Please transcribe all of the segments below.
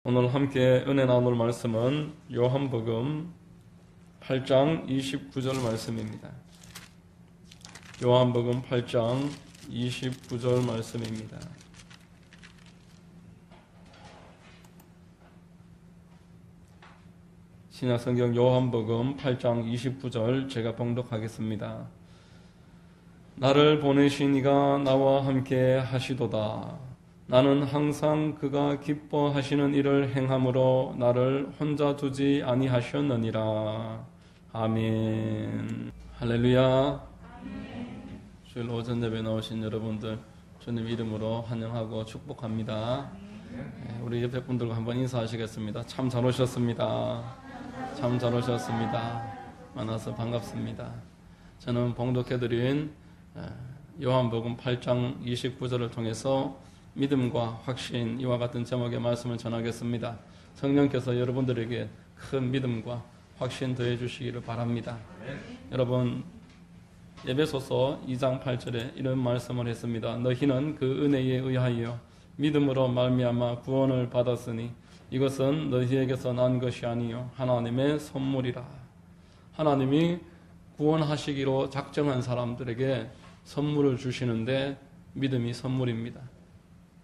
오늘 함께 은혜 나눌 말씀은 요한복음 8장 29절 말씀입니다. 요한복음 8장 29절 말씀입니다. 신약성경 요한복음 8장 29절 제가 봉독하겠습니다. 나를 보내신 이가 나와 함께 하시도다. 나는 항상 그가 기뻐하시는 일을 행함으로 나를 혼자 두지 아니하셨느니라. 아멘. 할렐루야. 주일 오전 예배 나오신 여러분들 주님 이름으로 환영하고 축복합니다. 우리 옆에 분들과 한번 인사하시겠습니다. 참 잘 오셨습니다. 참 잘 오셨습니다. 만나서 반갑습니다. 저는 봉독해드린 요한복음 8장 29절을 통해서 믿음과 확신, 이와 같은 제목의 말씀을 전하겠습니다. 성령께서 여러분들에게 큰 믿음과 확신 더해 주시기를 바랍니다. 여러분, 에베소서 2장 8절에 이런 말씀을 했습니다. 너희는 그 은혜에 의하여 믿음으로 말미암아 구원을 받았으니 이것은 너희에게서 난 것이 아니요 하나님의 선물이라. 하나님이 구원하시기로 작정한 사람들에게 선물을 주시는데 믿음이 선물입니다.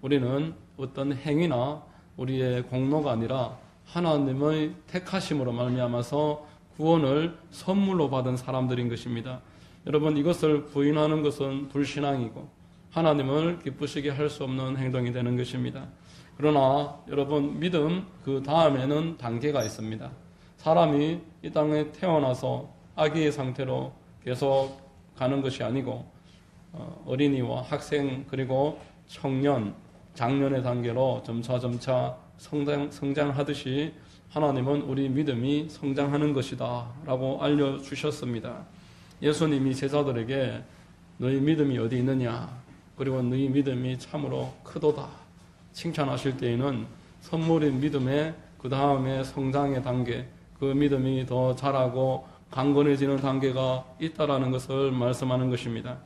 우리는 어떤 행위나 우리의 공로가 아니라 하나님의 택하심으로 말미암아서 구원을 선물로 받은 사람들인 것입니다. 여러분, 이것을 부인하는 것은 불신앙이고 하나님을 기쁘시게 할 수 없는 행동이 되는 것입니다. 그러나 여러분, 믿음 그 다음에는 단계가 있습니다. 사람이 이 땅에 태어나서 아기의 상태로 계속 가는 것이 아니고 어린이와 학생 그리고 청년, 장년의 단계로 점차 성장하듯이 하나님은 우리 믿음이 성장하는 것이다 라고 알려주셨습니다. 예수님이 제자들에게 너희 믿음이 어디 있느냐, 그리고 너희 믿음이 참으로 크도다 칭찬하실 때에는 선물인 믿음의 그 다음에 성장의 단계, 그 믿음이 더 자라고 강건해지는 단계가 있다라는 것을 말씀하는 것입니다.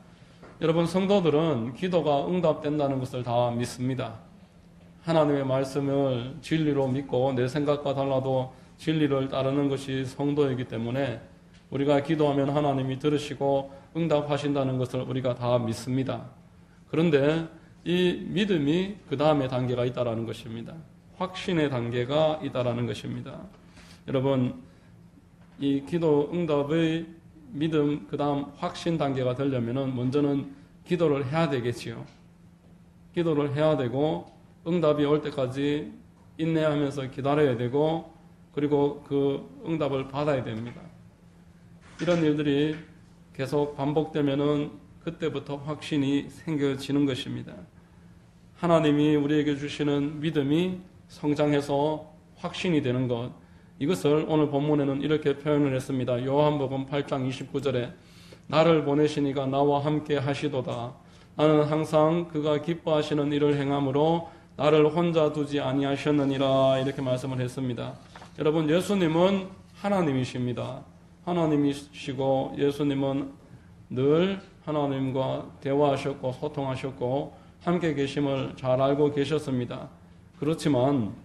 여러분, 성도들은 기도가 응답된다는 것을 다 믿습니다. 하나님의 말씀을 진리로 믿고 내 생각과 달라도 진리를 따르는 것이 성도이기 때문에 우리가 기도하면 하나님이 들으시고 응답하신다는 것을 우리가 다 믿습니다. 그런데 이 믿음이 그 다음의 단계가 있다는 것입니다. 확신의 단계가 있다는 것입니다. 여러분, 이 기도 응답의 믿음, 그 다음 확신 단계가 되려면 먼저는 기도를 해야 되겠지요. 기도를 해야 되고 응답이 올 때까지 인내하면서 기다려야 되고 그리고 그 응답을 받아야 됩니다. 이런 일들이 계속 반복되면은 그때부터 확신이 생겨지는 것입니다. 하나님이 우리에게 주시는 믿음이 성장해서 확신이 되는 것, 이것을 오늘 본문에는 이렇게 표현을 했습니다. 요한복음 8장 29절에 나를 보내신 이가 나와 함께 하시도다. 나는 항상 그가 기뻐하시는 일을 행함으로 나를 혼자 두지 아니하셨느니라. 이렇게 말씀을 했습니다. 여러분, 예수님은 하나님이십니다. 하나님이시고 예수님은 늘 하나님과 대화하셨고 소통하셨고 함께 계심을 잘 알고 계셨습니다. 그렇지만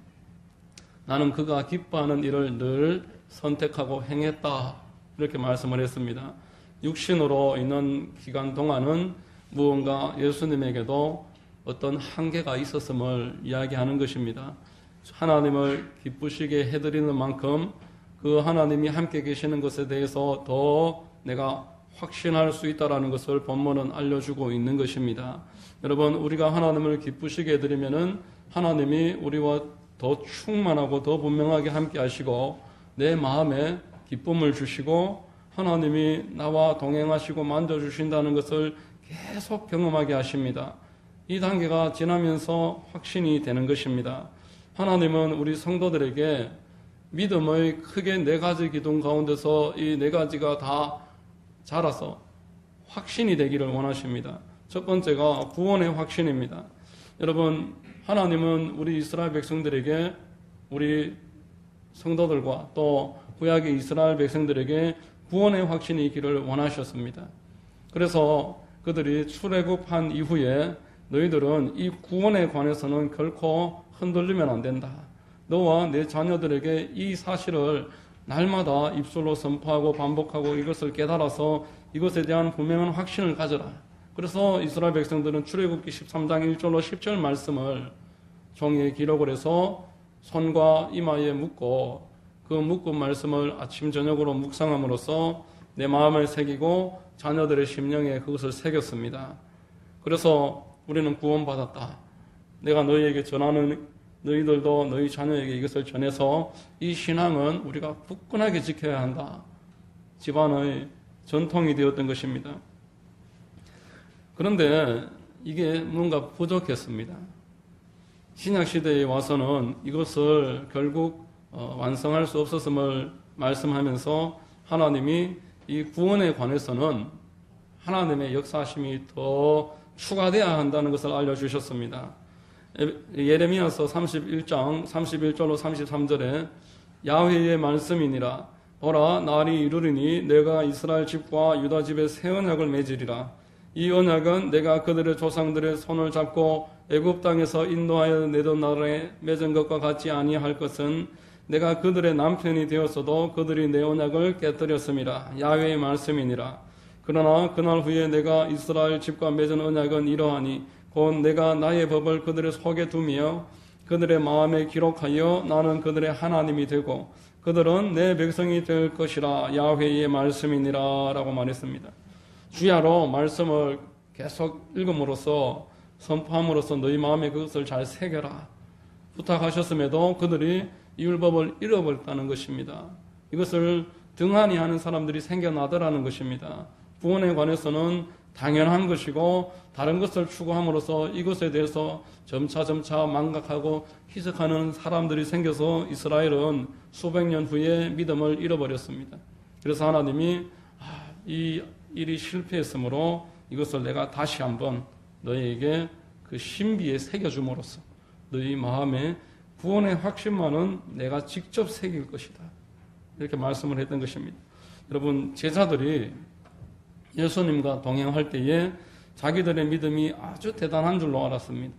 나는 그가 기뻐하는 일을 늘 선택하고 행했다. 이렇게 말씀을 했습니다. 육신으로 있는 기간 동안은 무언가 예수님에게도 어떤 한계가 있었음을 이야기하는 것입니다. 하나님을 기쁘시게 해드리는 만큼 그 하나님이 함께 계시는 것에 대해서 더 내가 확신할 수 있다는 것을 본문은 알려주고 있는 것입니다. 여러분, 우리가 하나님을 기쁘시게 해드리면은 하나님이 우리와 더 충만하고 더 분명하게 함께 하시고 내 마음에 기쁨을 주시고 하나님이 나와 동행하시고 만져주신다는 것을 계속 경험하게 하십니다. 이 단계가 지나면서 확신이 되는 것입니다. 하나님은 우리 성도들에게 믿음의 크게 4가지 기둥 가운데서 이 4가지가 다 자라서 확신이 되기를 원하십니다. 첫 번째가 구원의 확신입니다. 여러분, 하나님은 우리 이스라엘 백성들에게, 우리 성도들과 또 구약의 이스라엘 백성들에게 구원의 확신이 있기를 원하셨습니다. 그래서 그들이 출애굽한 이후에 너희들은 이 구원에 관해서는 결코 흔들리면 안 된다. 너와 내 자녀들에게 이 사실을 날마다 입술로 선포하고 반복하고 이것을 깨달아서 이것에 대한 분명한 확신을 가져라. 그래서 이스라엘 백성들은 출애굽기 13장 1절로 10절 말씀을 종이에 기록을 해서 손과 이마에 묶고 그 묶은 말씀을 아침 저녁으로 묵상함으로써 내 마음에 새기고 자녀들의 심령에 그것을 새겼습니다. 그래서 우리는 구원받았다. 내가 너희에게 전하는 너희들도 너희 자녀에게 이것을 전해서 이 신앙은 우리가 굳건하게 지켜야 한다. 집안의 전통이 되었던 것입니다. 그런데 이게 뭔가 부족했습니다. 신약시대에 와서는 이것을 결국 완성할 수 없었음을 말씀하면서 하나님이 이 구원에 관해서는 하나님의 역사하심이 더 추가되어야 한다는 것을 알려주셨습니다. 예레미야서 31장 31절로 33절에 야훼의 말씀이니라. 보라, 날이 이르리니 내가 이스라엘 집과 유다 집에 새 언약을 맺으리라. 이 언약은 내가 그들의 조상들의 손을 잡고 애굽 땅에서 인도하여 내던 날에 맺은 것과 같지 아니할 것은 내가 그들의 남편이 되었어도 그들이 내 언약을 깨뜨렸음이라. 야훼의 말씀이니라. 그러나 그날 후에 내가 이스라엘 집과 맺은 언약은 이러하니 곧 내가 나의 법을 그들의 속에 두며 그들의 마음에 기록하여 나는 그들의 하나님이 되고 그들은 내 백성이 될 것이라. 야훼의 말씀이니라 라고 말했습니다. 주야로 말씀을 계속 읽음으로써 선포함으로써 너희 마음에 그것을 잘 새겨라 부탁하셨음에도 그들이 이 율법을 잃어버렸다는 것입니다. 이것을 등한히 하는 사람들이 생겨나더라는 것입니다. 구원에 관해서는 당연한 것이고 다른 것을 추구함으로써 이것에 대해서 점차 망각하고 희석하는 사람들이 생겨서 이스라엘은 수백 년 후에 믿음을 잃어버렸습니다. 그래서 하나님이 이 일이 실패했으므로 이것을 내가 다시 한번 너희에게 그 신비에 새겨줌으로써 너희 마음에 구원의 확신만은 내가 직접 새길 것이다. 이렇게 말씀을 했던 것입니다. 여러분, 제자들이 예수님과 동행할 때에 자기들의 믿음이 아주 대단한 줄로 알았습니다.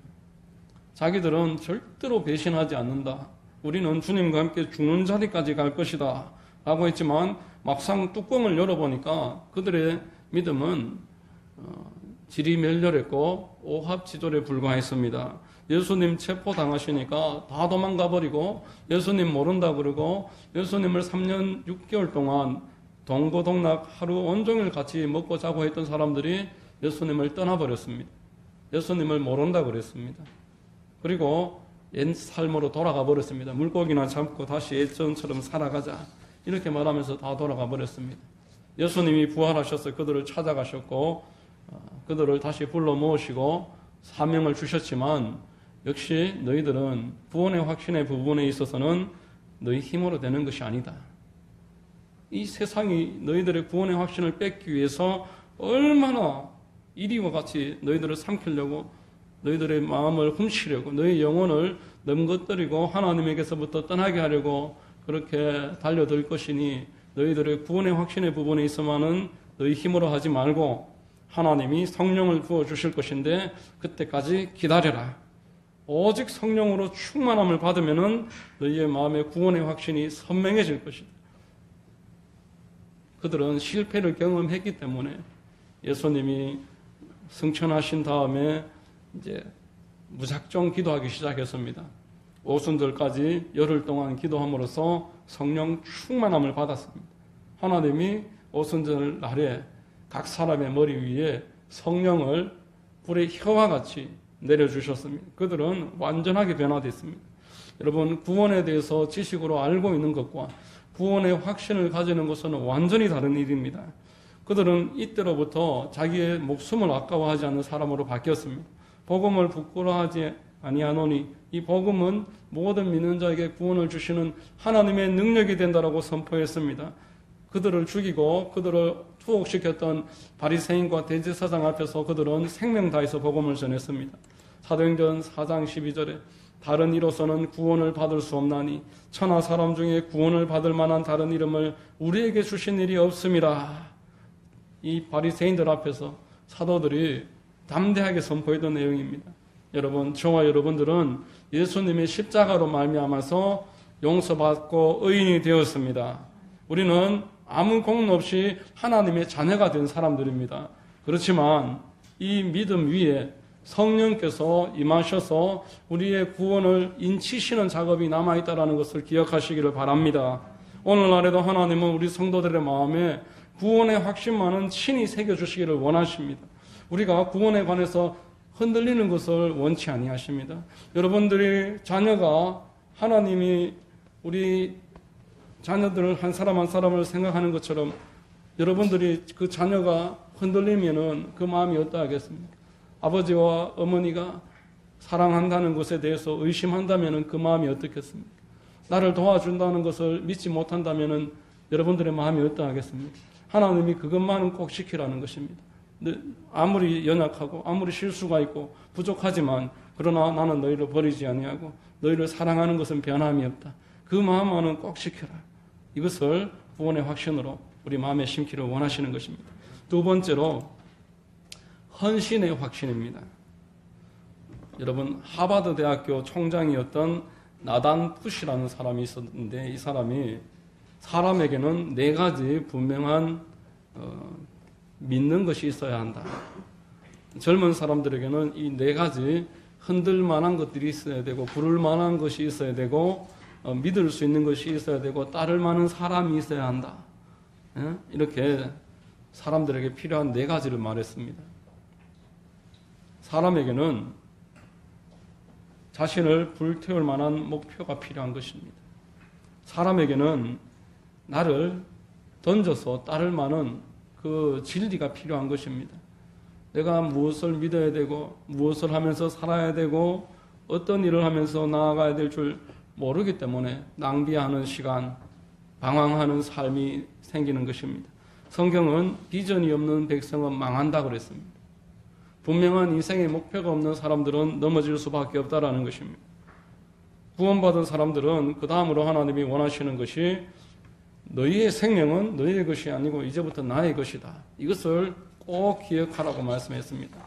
자기들은 절대로 배신하지 않는다. 우리는 주님과 함께 죽는 자리까지 갈 것이다. 라고 했지만 막상 뚜껑을 열어보니까 그들의 믿음은 질이 멸렬했고 오합지졸에 불과했습니다. 예수님 체포당하시니까 다 도망가버리고 예수님 모른다 그러고 예수님을 3년 6개월 동안 동고동락 하루 온종일 같이 먹고 자고 했던 사람들이 예수님을 떠나버렸습니다. 예수님을 모른다 그랬습니다. 그리고 옛 삶으로 돌아가 버렸습니다. 물고기나 잡고 다시 예전처럼 살아가자 이렇게 말하면서 다 돌아가 버렸습니다. 예수님이 부활하셔서 그들을 찾아가셨고 그들을 다시 불러 모으시고 사명을 주셨지만 역시 너희들은 구원의 확신의 부분에 있어서는 너희 힘으로 되는 것이 아니다. 이 세상이 너희들의 구원의 확신을 뺏기 위해서 얼마나 이리와 같이 너희들을 삼키려고 너희들의 마음을 훔치려고 너희 영혼을 넘것뜨리고 하나님에게서부터 떠나게 하려고 그렇게 달려들 것이니 너희들의 구원의 확신의 부분에 있어서는 너희 힘으로 하지 말고 하나님이 성령을 부어주실 것인데 그때까지 기다려라. 오직 성령으로 충만함을 받으면 너희의 마음의 구원의 확신이 선명해질 것이다. 그들은 실패를 경험했기 때문에 예수님이 승천하신 다음에 이제 무작정 기도하기 시작했습니다. 오순절까지 열흘 동안 기도함으로써 성령 충만함을 받았습니다. 하나님이 오순절 날에 각 사람의 머리 위에 성령을 불의 혀와 같이 내려주셨습니다. 그들은 완전하게 변화됐습니다. 여러분, 구원에 대해서 지식으로 알고 있는 것과 구원의 확신을 가지는 것은 완전히 다른 일입니다. 그들은 이때로부터 자기의 목숨을 아까워하지 않는 사람으로 바뀌었습니다. 복음을 부끄러워하지 아니하노니 이 복음은 모든 믿는 자에게 구원을 주시는 하나님의 능력이 된다라고 선포했습니다. 그들을 죽이고 그들을 투옥시켰던 바리새인과 대제사장 앞에서 그들은 생명 다해서 복음을 전했습니다. 사도행전 4장 12절에 다른 이로서는 구원을 받을 수 없나니 천하 사람 중에 구원을 받을 만한 다른 이름을 우리에게 주신 일이 없음이라. 이 바리새인들 앞에서 사도들이 담대하게 선포했던 내용입니다. 여러분, 저와 여러분들은 예수님의 십자가로 말미암아서 용서받고 의인이 되었습니다. 우리는 아무 공로 없이 하나님의 자녀가 된 사람들입니다. 그렇지만 이 믿음 위에 성령께서 임하셔서 우리의 구원을 인치시는 작업이 남아있다는 것을 기억하시기를 바랍니다. 오늘날에도 하나님은 우리 성도들의 마음에 구원의 확신만은 친히 새겨주시기를 원하십니다. 우리가 구원에 관해서 흔들리는 것을 원치 아니하십니다. 여러분들이 자녀가 하나님이 우리 자녀들을 한 사람 한 사람을 생각하는 것처럼 여러분들이 그 자녀가 흔들리면은 그 마음이 어떠하겠습니까? 아버지와 어머니가 사랑한다는 것에 대해서 의심한다면은 그 마음이 어떻겠습니까? 나를 도와준다는 것을 믿지 못한다면은 여러분들의 마음이 어떠하겠습니까? 하나님이 그것만은 꼭 지키라는 것입니다. 아무리 연약하고 아무리 실수가 있고 부족하지만 그러나 나는 너희를 버리지 아니하고 너희를 사랑하는 것은 변함이 없다. 그 마음만은 꼭 지켜라. 이것을 구원의 확신으로 우리 마음에 심기를 원하시는 것입니다. 두 번째로 헌신의 확신입니다. 여러분, 하버드 대학교 총장이었던 나단 푸시라는 사람이 있었는데 이 사람이 사람에게는 네 가지 분명한 믿는 것이 있어야 한다. 젊은 사람들에게는 이 네 가지 흔들 만한 것들이 있어야 되고 부를 만한 것이 있어야 되고 믿을 수 있는 것이 있어야 되고 따를 만한 사람이 있어야 한다. 이렇게 사람들에게 필요한 네 가지를 말했습니다. 사람에게는 자신을 불태울 만한 목표가 필요한 것입니다. 사람에게는 나를 던져서 따를 만한 그 진리가 필요한 것입니다. 내가 무엇을 믿어야 되고 무엇을 하면서 살아야 되고 어떤 일을 하면서 나아가야 될 줄 모르기 때문에 낭비하는 시간, 방황하는 삶이 생기는 것입니다. 성경은 비전이 없는 백성은 망한다고 그랬습니다. 분명한 인생의 목표가 없는 사람들은 넘어질 수밖에 없다라는 것입니다. 구원받은 사람들은 그 다음으로 하나님이 원하시는 것이 너희의 생명은 너희의 것이 아니고 이제부터 나의 것이다. 이것을 꼭 기억하라고 말씀했습니다.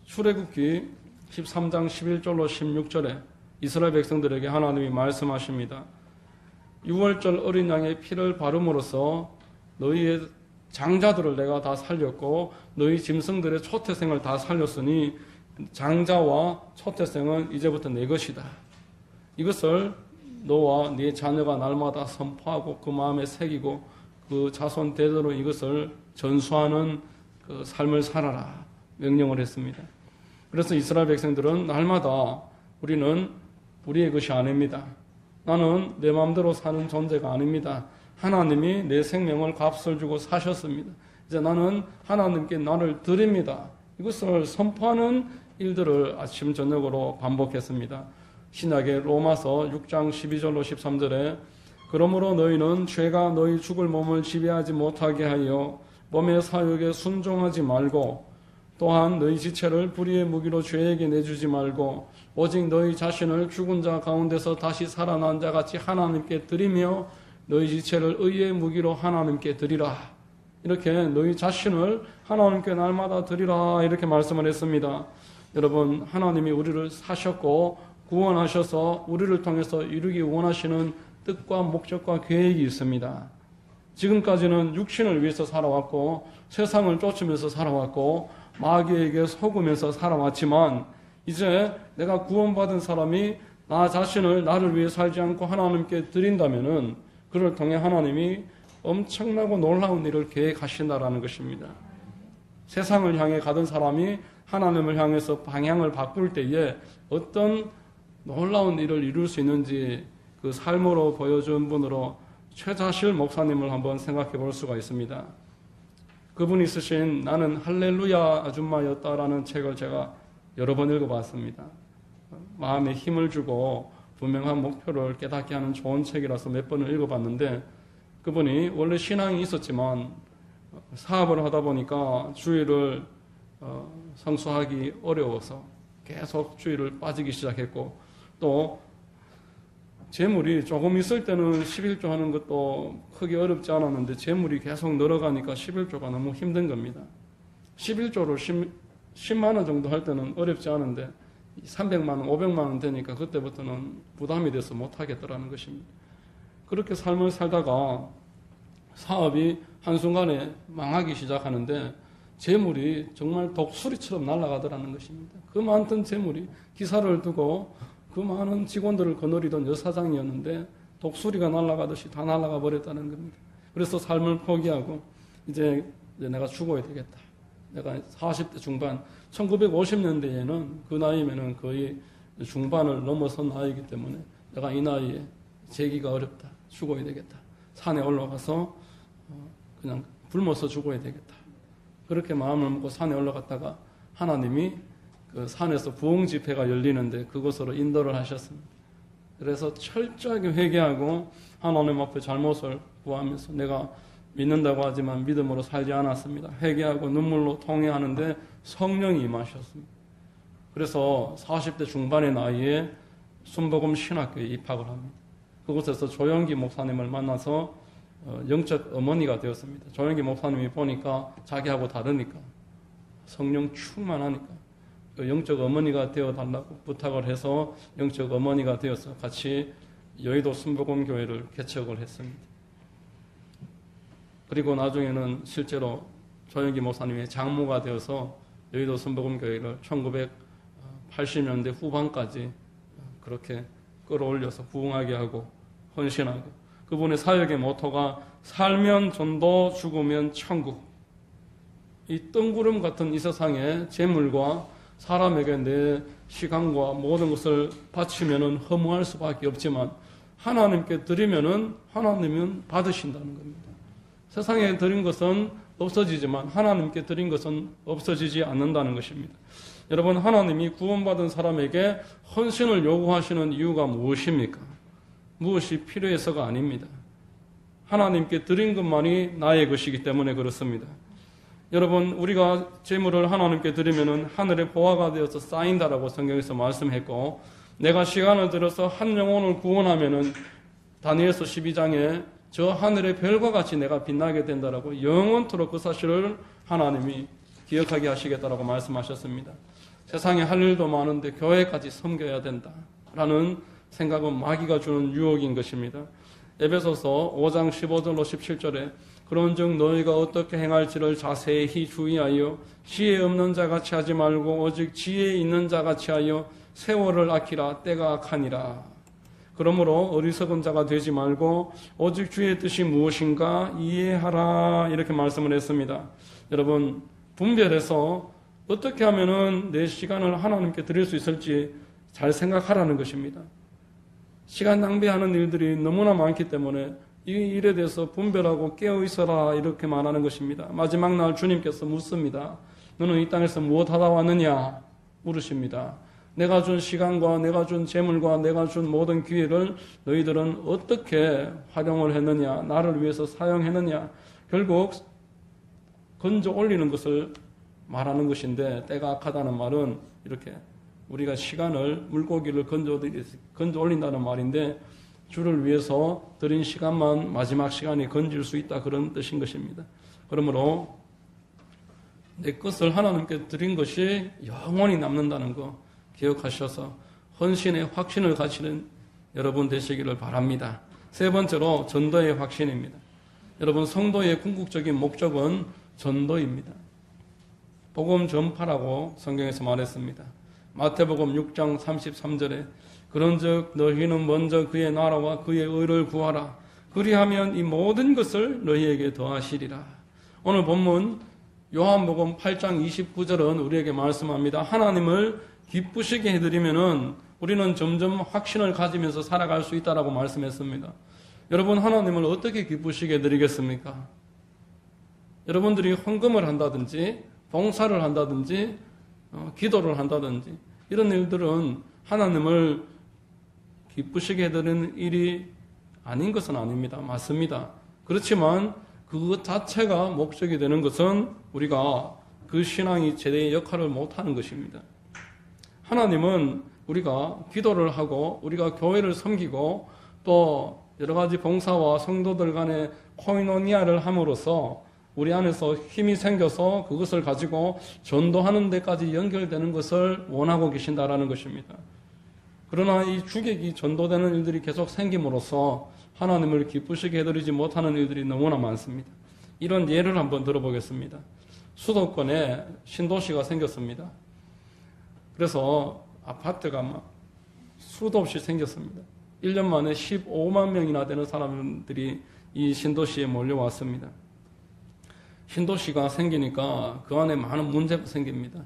출애굽기 13장 11절로 16절에 이스라엘 백성들에게 하나님이 말씀하십니다. 6월절 어린 양의 피를 바름으로써 너희의 장자들을 내가 다 살렸고 너희 짐승들의 초태생을 다 살렸으니 장자와 초태생은 이제부터 내 것이다. 이것을 너와 네 자녀가 날마다 선포하고 그 마음에 새기고 그 자손 대대로 이것을 전수하는 그 삶을 살아라 명령을 했습니다. 그래서 이스라엘 백성들은 날마다 우리는 우리의 것이 아닙니다. 나는 내 마음대로 사는 존재가 아닙니다. 하나님이 내 생명을 값을 주고 사셨습니다. 이제 나는 하나님께 나를 드립니다. 이것을 선포하는 일들을 아침 저녁으로 반복했습니다. 신약의 로마서 6장 12절로 13절에 그러므로 너희는 죄가 너희 죽을 몸을 지배하지 못하게 하여 몸의 사욕에 순종하지 말고 또한 너희 지체를 불의의 무기로 죄에게 내주지 말고 오직 너희 자신을 죽은 자 가운데서 다시 살아난 자 같이 하나님께 드리며 너희 지체를 의의 무기로 하나님께 드리라. 이렇게 너희 자신을 하나님께 날마다 드리라 이렇게 말씀을 했습니다. 여러분, 하나님이 우리를 사셨고 구원하셔서 우리를 통해서 이루기 원하시는 뜻과 목적과 계획이 있습니다. 지금까지는 육신을 위해서 살아왔고 세상을 쫓으면서 살아왔고 마귀에게 속으면서 살아왔지만 이제 내가 구원받은 사람이 나 자신을 나를 위해 살지 않고 하나님께 드린다면은 그를 통해 하나님이 엄청나고 놀라운 일을 계획하신다라는 것입니다. 세상을 향해 가던 사람이 하나님을 향해서 방향을 바꿀 때에 어떤 놀라운 일을 이룰 수 있는지 그 삶으로 보여준 분으로 최자실 목사님을 한번 생각해 볼 수가 있습니다. 그분이 쓰신 나는 할렐루야 아줌마였다라는 책을 제가 여러 번 읽어봤습니다. 마음에 힘을 주고 분명한 목표를 깨닫게 하는 좋은 책이라서 몇 번을 읽어봤는데 그분이 원래 신앙이 있었지만 사업을 하다 보니까 주일을 성수하기 어려워서 계속 주일을 빠지기 시작했고 또 재물이 조금 있을 때는 11조 하는 것도 크게 어렵지 않았는데 재물이 계속 늘어가니까 11조가 너무 힘든 겁니다. 11조를 10만 원 정도 할 때는 어렵지 않은데 300만 원, 500만 원 되니까 그때부터는 부담이 돼서 못 하겠더라는 것입니다. 그렇게 삶을 살다가 사업이 한순간에 망하기 시작하는데 재물이 정말 독수리처럼 날아가더라는 것입니다. 그 많던 재물이, 기사를 두고 그 많은 직원들을 거느리던 여사장이었는데 독수리가 날아가듯이 다 날아가 버렸다는 겁니다. 그래서 삶을 포기하고 이제 내가 죽어야 되겠다. 내가 40대 중반, 1950년대에는 그 나이면은 거의 중반을 넘어선 나이이기 때문에 내가 이 나이에 재기가 어렵다. 죽어야 되겠다. 산에 올라가서 그냥 굶어서 죽어야 되겠다. 그렇게 마음을 먹고 산에 올라갔다가 하나님이 그 산에서 부흥 집회가 열리는데 그곳으로 인도를 하셨습니다. 그래서 철저하게 회개하고 하나님 앞에 잘못을 구하면서 내가 믿는다고 하지만 믿음으로 살지 않았습니다. 회개하고 눈물로 통회하는데 성령이 임하셨습니다. 그래서 40대 중반의 나이에 순복음 신학교에 입학을 합니다. 그곳에서 조영기 목사님을 만나서 영적 어머니가 되었습니다. 조영기 목사님이 보니까 자기하고 다르니까 성령 충만하니까 영적 어머니가 되어달라고 부탁을 해서 영적 어머니가 되어서 같이 여의도 순복음교회를 개척을 했습니다. 그리고 나중에는 실제로 조영기 목사님의 장모가 되어서 여의도 순복음교회를 1980년대 후반까지 그렇게 끌어올려서 부흥하게 하고 헌신하고 그분의 사역의 모토가 살면 전도, 죽으면 천국. 이 뜬구름 같은 이 세상에 재물과 사람에게 내 시간과 모든 것을 바치면은 허무할 수밖에 없지만 하나님께 드리면은 하나님은 받으신다는 겁니다. 세상에 드린 것은 없어지지만 하나님께 드린 것은 없어지지 않는다는 것입니다. 여러분, 하나님이 구원받은 사람에게 헌신을 요구하시는 이유가 무엇입니까? 무엇이 필요해서가 아닙니다. 하나님께 드린 것만이 나의 것이기 때문에 그렇습니다. 여러분, 우리가 재물을 하나님께 드리면은 하늘의 보화가 되어서 쌓인다라고 성경에서 말씀했고, 내가 시간을 들여서 한 영혼을 구원하면은 다니엘서 12장에 저 하늘의 별과 같이 내가 빛나게 된다라고 영원토록 그 사실을 하나님이 기억하게 하시겠다라고 말씀하셨습니다. 세상에 할 일도 많은데 교회까지 섬겨야 된다라는 생각은 마귀가 주는 유혹인 것입니다. 에베소서 5장 15절로 17절에 그런즉 너희가 어떻게 행할지를 자세히 주의하여 지혜 없는 자같이 하지 말고 오직 지혜 있는 자같이 하여 세월을 아끼라. 때가 악하니라. 그러므로 어리석은 자가 되지 말고 오직 주의 뜻이 무엇인가 이해하라. 이렇게 말씀을 했습니다. 여러분, 분별해서 어떻게 하면은 내 시간을 하나님께 드릴 수 있을지 잘 생각하라는 것입니다. 시간 낭비하는 일들이 너무나 많기 때문에 이 일에 대해서 분별하고 깨어있어라 이렇게 말하는 것입니다. 마지막 날 주님께서 묻습니다. 너는 이 땅에서 무엇 하다 왔느냐 물으십니다. 내가 준 시간과 내가 준 재물과 내가 준 모든 기회를 너희들은 어떻게 활용을 했느냐, 나를 위해서 사용했느냐. 결국 건져 올리는 것을 말하는 것인데, 때가 악하다는 말은 이렇게 우리가 시간을, 물고기를 건져 올린다는 말인데, 주를 위해서 드린 시간만 마지막 시간에 건질 수 있다, 그런 뜻인 것입니다. 그러므로 내 것을 하나님께 드린 것이 영원히 남는다는 거 기억하셔서 헌신의 확신을 가지는 여러분 되시기를 바랍니다. 세 번째로 전도의 확신입니다. 여러분, 성도의 궁극적인 목적은 전도입니다. 복음 전파라고 성경에서 말했습니다. 마태복음 6장 33절에 그런즉 너희는 먼저 그의 나라와 그의 의를 구하라. 그리하면 이 모든 것을 너희에게 더하시리라. 오늘 본문 요한복음 8장 29절은 우리에게 말씀합니다. 하나님을 기쁘시게 해드리면은 우리는 점점 확신을 가지면서 살아갈 수 있다라고 말씀했습니다. 여러분, 하나님을 어떻게 기쁘시게 해드리겠습니까? 여러분들이 헌금을 한다든지 봉사를 한다든지 기도를 한다든지 이런 일들은 하나님을 기쁘시게 해드리는 일이 아닌 것은 아닙니다. 맞습니다. 그렇지만 그것 자체가 목적이 되는 것은 우리가 그 신앙이 제대의 역할을 못하는 것입니다. 하나님은 우리가 기도를 하고 우리가 교회를 섬기고 또 여러 가지 봉사와 성도들 간의 코이노니아를 함으로써 우리 안에서 힘이 생겨서 그것을 가지고 전도하는 데까지 연결되는 것을 원하고 계신다라는 것입니다. 그러나 이 주객이 전도되는 일들이 계속 생김으로써 하나님을 기쁘시게 해드리지 못하는 일들이 너무나 많습니다. 이런 예를 한번 들어보겠습니다. 수도권에 신도시가 생겼습니다. 그래서 아파트가 막 수도 없이 생겼습니다. 1년 만에 15만 명이나 되는 사람들이 이 신도시에 몰려왔습니다. 신도시가 생기니까 그 안에 많은 문제가 생깁니다.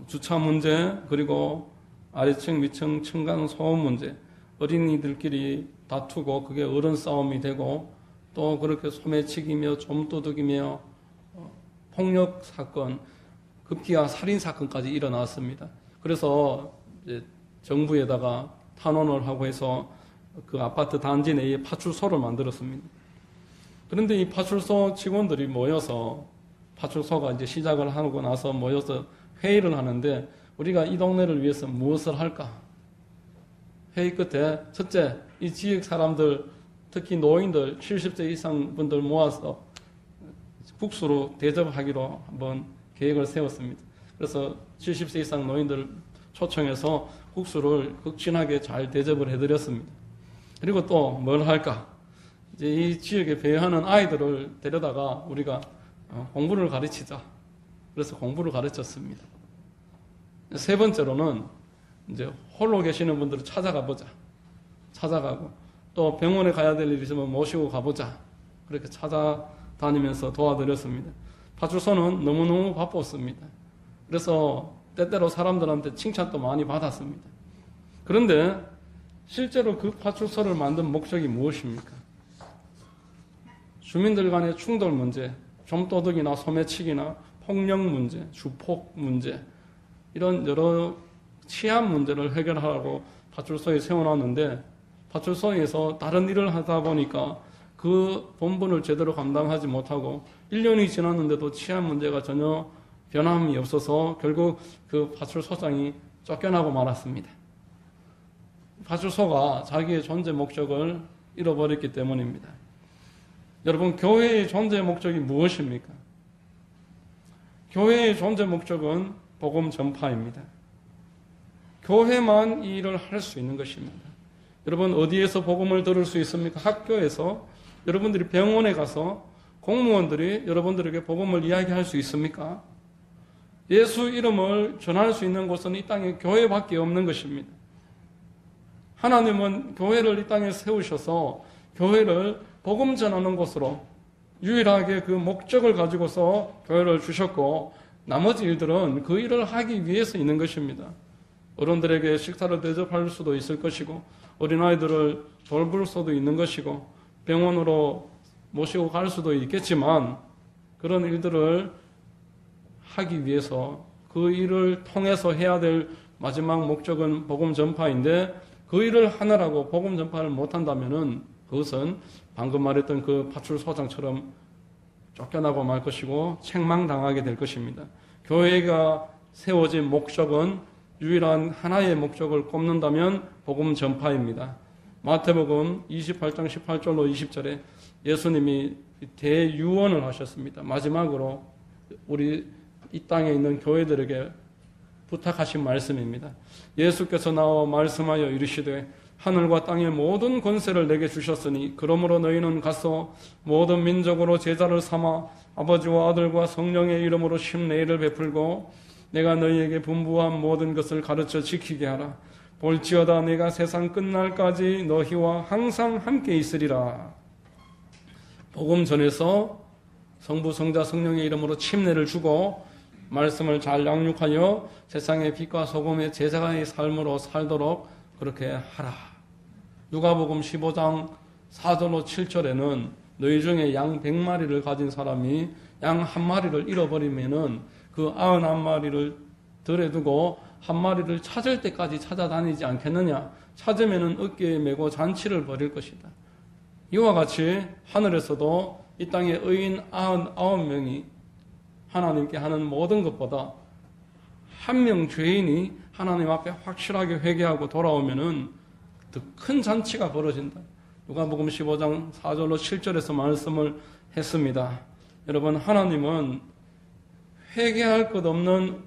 주차 문제, 그리고 아래층, 위층, 층간 소음 문제, 어린이들끼리 다투고 그게 어른 싸움이 되고 또 그렇게 소매치기며 좀도둑이며 폭력 사건, 급기야 살인 사건까지 일어났습니다. 그래서 이제 정부에다가 탄원을 하고 해서 그 아파트 단지 내에 파출소를 만들었습니다. 그런데 이 파출소 직원들이 모여서 파출소가 이제 시작을 하고 나서 모여서 회의를 하는데 우리가 이 동네를 위해서 무엇을 할까? 회의 끝에 첫째, 이 지역 사람들 특히 노인들 70세 이상 분들 모아서 국수로 대접하기로 한번 계획을 세웠습니다. 그래서 70세 이상 노인들 초청해서 국수를 극진하게 잘 대접을 해드렸습니다. 그리고 또 뭘 할까? 이제 이 지역에 배회하는 아이들을 데려다가 우리가 공부를 가르치자. 그래서 공부를 가르쳤습니다. 세 번째로는 이제 홀로 계시는 분들을 찾아가 보자. 찾아가고 또 병원에 가야 될 일이 있으면 모시고 가보자. 그렇게 찾아다니면서 도와드렸습니다. 파출소는 너무너무 바빴습니다. 그래서 때때로 사람들한테 칭찬도 많이 받았습니다. 그런데 실제로 그 파출소를 만든 목적이 무엇입니까? 주민들 간의 충돌 문제, 좀도둑이나 소매치기나 폭력 문제, 주폭 문제, 이런 여러 치안 문제를 해결하라고 파출소에 세워놨는데 파출소에서 다른 일을 하다 보니까 그 본분을 제대로 감당하지 못하고 1년이 지났는데도 치안 문제가 전혀 변함이 없어서 결국 그 파출소장이 쫓겨나고 말았습니다. 파출소가 자기의 존재 목적을 잃어버렸기 때문입니다. 여러분, 교회의 존재 목적이 무엇입니까? 교회의 존재 목적은 복음 전파입니다. 교회만 이 일을 할 수 있는 것입니다. 여러분, 어디에서 복음을 들을 수 있습니까? 학교에서, 여러분들이 병원에 가서 공무원들이 여러분들에게 복음을 이야기할 수 있습니까? 예수 이름을 전할 수 있는 곳은 이 땅에 교회밖에 없는 것입니다. 하나님은 교회를 이 땅에 세우셔서 교회를 복음 전하는 곳으로 유일하게 그 목적을 가지고서 교회를 주셨고 나머지 일들은 그 일을 하기 위해서 있는 것입니다. 어른들에게 식사를 대접할 수도 있을 것이고 어린아이들을 돌볼 수도 있는 것이고 병원으로 모시고 갈 수도 있겠지만 그런 일들을 하기 위해서 그 일을 통해서 해야 될 마지막 목적은 복음 전파인데 그 일을 하느라고 복음 전파를 못한다면은 그것은 방금 말했던 그 파출소장처럼 쫓겨나고 말 것이고 책망당하게 될 것입니다. 교회가 세워진 목적은 유일한 하나의 목적을 꼽는다면 복음 전파입니다. 마태복음 28장 18절로 20절에 예수님이 대유언을 하셨습니다. 마지막으로 우리 이 땅에 있는 교회들에게 부탁하신 말씀입니다. 예수께서 나와 말씀하여 이르시되 하늘과 땅의 모든 권세를 내게 주셨으니 그러므로 너희는 가서 모든 민족으로 제자를 삼아 아버지와 아들과 성령의 이름으로 심례를 베풀고 내가 너희에게 분부한 모든 것을 가르쳐 지키게 하라. 볼지어다 내가 세상 끝날까지 너희와 항상 함께 있으리라. 복음 전해서 성부 성자 성령의 이름으로 침례를 주고 말씀을 잘 양육하여 세상의 빛과 소금의 제자의 삶으로 살도록 그렇게 하라. 누가복음 15장 4절로 7절에는 너희 중에 양 100마리를 가진 사람이 양 한 마리를 잃어버리면은 그 91마리를 들에 두고 한 마리를 찾을 때까지 찾아다니지 않겠느냐. 찾으면은 어깨에 메고 잔치를 벌일 것이다. 이와 같이 하늘에서도 이 땅에 의인 99명이 하나님께 하는 모든 것보다 한 명 죄인이 하나님 앞에 확실하게 회개하고 돌아오면은 더 큰 잔치가 벌어진다. 누가복음 15장 4절로 7절에서 말씀을 했습니다. 여러분, 하나님은 회개할 것 없는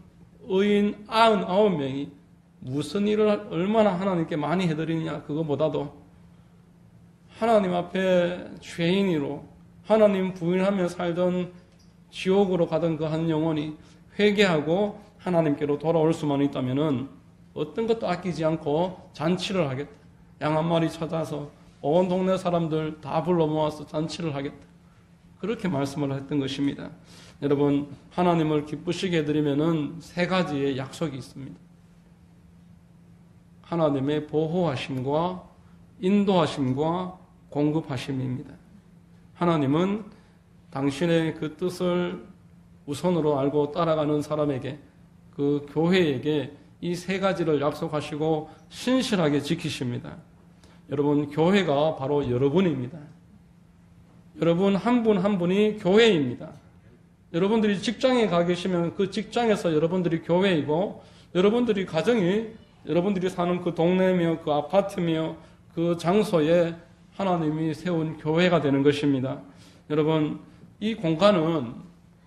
의인 99명이 무슨 일을 얼마나 하나님께 많이 해드리느냐, 그거보다도 하나님 앞에 죄인으로 하나님 부인하며 살던 지옥으로 가던 그 한 영혼이 회개하고 하나님께로 돌아올 수만 있다면은 어떤 것도 아끼지 않고 잔치를 하겠다. 양 한 마리 찾아서 온 동네 사람들 다 불러 모아서 잔치를 하겠다. 그렇게 말씀을 했던 것입니다. 여러분, 하나님을 기쁘시게 해드리면은 세 가지의 약속이 있습니다. 하나님의 보호하심과 인도하심과 공급하심입니다. 하나님은 당신의 그 뜻을 우선으로 알고 따라가는 사람에게, 그 교회에게 이 세 가지를 약속하시고 신실하게 지키십니다. 여러분, 교회가 바로 여러분입니다. 여러분 한 분 한 분이 교회입니다. 여러분들이 직장에 가 계시면 그 직장에서 여러분들이 교회이고, 여러분들이 가정이 여러분들이 사는 그 동네며 그 아파트며 그 장소에 하나님이 세운 교회가 되는 것입니다. 여러분, 이 공간은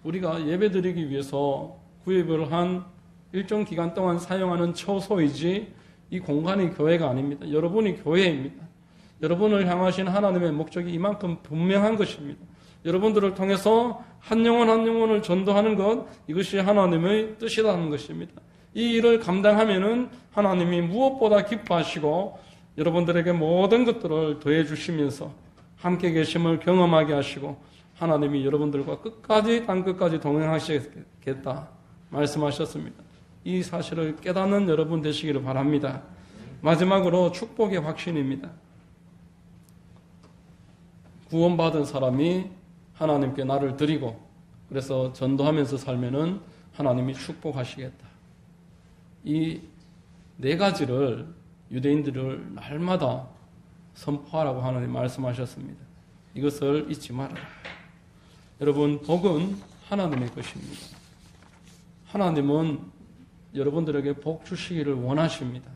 우리가 예배드리기 위해서 구입을 한 일정 기간 동안 사용하는 처소이지 이 공간이 교회가 아닙니다. 여러분이 교회입니다. 여러분을 향하신 하나님의 목적이 이만큼 분명한 것입니다. 여러분들을 통해서 한 영혼 한 영혼을 전도하는 것, 이것이 하나님의 뜻이라는 것입니다. 이 일을 감당하면은 하나님이 무엇보다 기뻐하시고 여러분들에게 모든 것들을 더해 주시면서 함께 계심을 경험하게 하시고 하나님이 여러분들과 끝까지 땅끝까지 동행하시겠다 말씀하셨습니다. 이 사실을 깨닫는 여러분 되시기를 바랍니다. 마지막으로 축복의 확신입니다. 구원받은 사람이 하나님께 나를 드리고 그래서 전도하면서 살면은 하나님이 축복하시겠다. 이 네 가지를 유대인들을 날마다 선포하라고 하나님 말씀하셨습니다. 이것을 잊지 말아라. 여러분, 복은 하나님의 것입니다. 하나님은 여러분들에게 복 주시기를 원하십니다.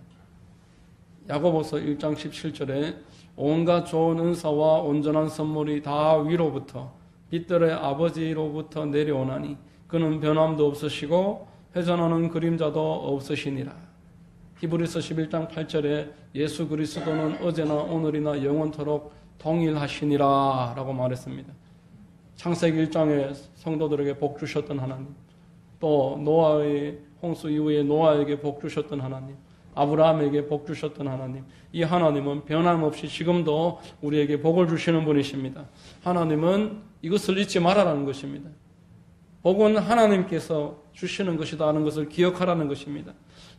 야고보서 1장 17절에 온갖 좋은 은사와 온전한 선물이 다 위로부터 빛들의 아버지로부터 내려오나니 그는 변함도 없으시고 회전하는 그림자도 없으시니라. 히브리서 11장 8절에 예수 그리스도는 어제나 오늘이나 영원토록 동일하시니라 라고 말했습니다. 창세기 1장에 성도들에게 복 주셨던 하나님, 또 노아의 홍수 이후에 노아에게 복 주셨던 하나님, 아브라함에게 복 주셨던 하나님, 이 하나님은 변함없이 지금도 우리에게 복을 주시는 분이십니다. 하나님은 이것을 잊지 말아라는 것입니다. 복은 하나님께서 주시는 것이다 하는 것을 기억하라는 것입니다.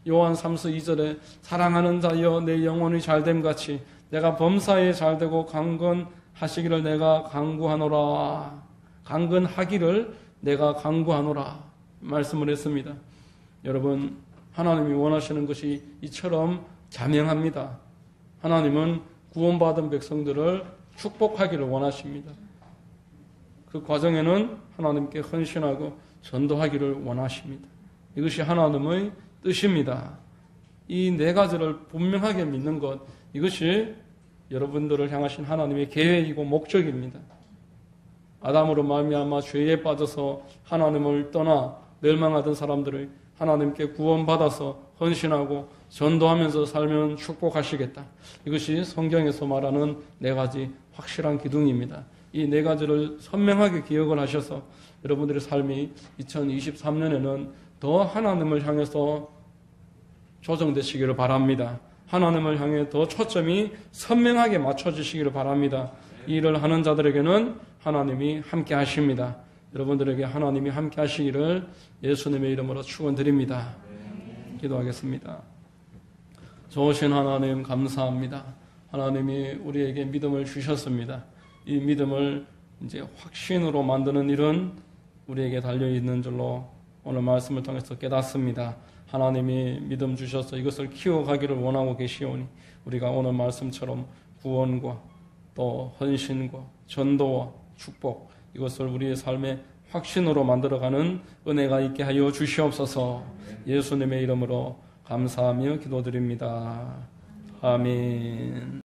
요한 3서 2절에 사랑하는 자여 내 영혼이 잘됨같이 내가 범사에 잘되고 강건하시기를 내가 간구하노라. 강건하기를 내가 간구하노라 말씀을 했습니다. 여러분, 하나님이 원하시는 것이 이처럼 자명합니다. 하나님은 구원받은 백성들을 축복하기를 원하십니다. 그 과정에는 하나님께 헌신하고 전도하기를 원하십니다. 이것이 하나님의 뜻입니다. 이 네 가지를 분명하게 믿는 것, 이것이 여러분들을 향하신 하나님의 계획이고 목적입니다. 아담으로 말미암아 죄에 빠져서 하나님을 떠나 멸망하던 사람들을 하나님께 구원받아서 헌신하고 전도하면서 살면 축복하시겠다. 이것이 성경에서 말하는 네 가지 확실한 기둥입니다. 이 네 가지를 선명하게 기억을 하셔서 여러분들의 삶이 2023년에는 더 하나님을 향해서 조정되시기를 바랍니다. 하나님을 향해 더 초점이 선명하게 맞춰지시기를 바랍니다. 이 일을 하는 자들에게는 하나님이 함께 하십니다. 여러분들에게 하나님이 함께 하시기를 예수님의 이름으로 축원드립니다. 기도하겠습니다. 좋으신 하나님 감사합니다. 하나님이 우리에게 믿음을 주셨습니다. 이 믿음을 이제 확신으로 만드는 일은 우리에게 달려있는 줄로 오늘 말씀을 통해서 깨닫습니다. 하나님이 믿음 주셔서 이것을 키워가기를 원하고 계시오니 우리가 오늘 말씀처럼 구원과 또 헌신과 전도와 축복, 이것을 우리의 삶의 확신으로 만들어가는 은혜가 있게 하여 주시옵소서. 예수님의 이름으로 감사하며 기도드립니다. 아멘.